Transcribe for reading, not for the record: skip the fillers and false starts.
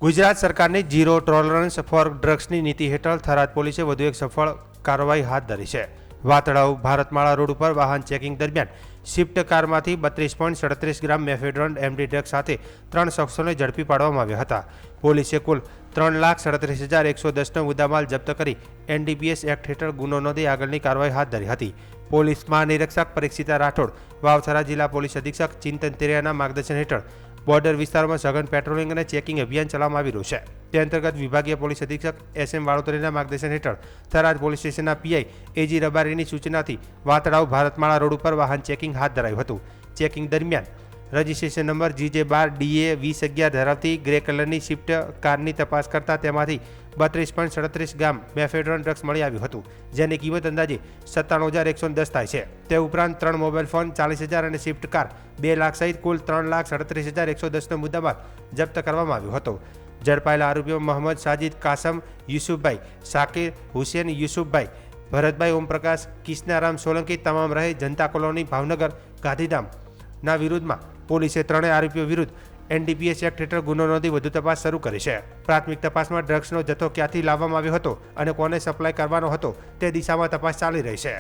ગુજરાત સરકારની zero tolerance four ડ્રગ્સની નીતિ હેઠળ થરાદ પોલીસે વધુ એક સફળ કાર્યવાહી હાથ ધરી છે। વાતળાવ ભારતમાળા રોડ ઉપર વાહન ચેકિંગ દરમિયાન સ્વિફ્ટ કારમાંથી 32.37 ગ્રામ મેફેડ્રોન એમડી ડ્રગ્સ સાથે 3 શખ્સોને ઝડપી પાડવામાં આવ્યા હતા। પોલીસે કુલ 3,37,110નો મુદ્દામાલ જપ્ત કરી એનડીપીએસ એક્ટ હેઠળ ગુનો નોંધી આગળની કાર્યવાહી હાથ ધરી હતી। પોલીસ મહાનિરીક્ષક પરીક્ષિતા રાઠોડ, વાવથરા જિલ્લા પોલીસ અધિક્ષક ચિંતન તેરિયાના માર્ગદર્શન હેઠળ બોર્ડર વિસ્તારમાં સઘન પેટ્રોલિંગ અને ચેકિંગ અભિયાન ચલાવવામાં આવી રહ્યું છે। તે અંતર્ગત વિભાગીય પોલીસ અધિક્ષક એસએમ વાળોતરીના માર્ગદર્શન હેઠળ થરાદ પોલીસ સ્ટેશનના પીઆઈ એજી રબારીની સૂચનાથી વાતળાવ ભારતમાળા રોડ ઉપર વાહન ચેકિંગ હાથ ધરાયું હતું। ચેકિંગ દરમિયાન રજિસ્ટ્રેશન નંબર GJ12DA2011 ધરાવતી ગ્રે કલરની સ્વિફ્ટ કારની તપાસ કરતા તેમાંથી 32.37 ગ્રામ મેફેડ્રોન ડ્રગ્સ મળી આવ્યું હતું, જેની કિંમત અંદાજે 97,110 થાય છે। તે ઉપરાંત 3 મોબાઈલ ફોન 40,000 અને સ્વિફ્ટ કાર 2 લાખ સહિત કુલ 3,37,110નો મુદ્દામાલ જપ્ત કરવામાં આવ્યો હતો। ઝડપાયેલા આરોપીઓ મોહમ્મદ સાજિદ કાસમ યુસુફભાઈ, શાકિર હુસેન યુસુફભાઈ, ભરતભાઈ ઓમપ્રકાશ, કિશનારામ સોલંકી તમામ રહે જનતા કોલોની ભાવનગર ગાંધીધામના વિરુદ્ધમાં પોલીસે ત્રણેય આરોપીઓ વિરુદ્ધ એનડીપીએસ એક્ટ હેઠળ ગુનો નોંધી વધુ તપાસ શરૂ કરી છે। પ્રાથમિક તપાસમાં ડ્રગ્સનો જથ્થો ક્યાંથી લાવવામાં આવ્યો હતો અને કોને સપ્લાય કરવાનો હતો તે દિશામાં તપાસ ચાલી રહી છે।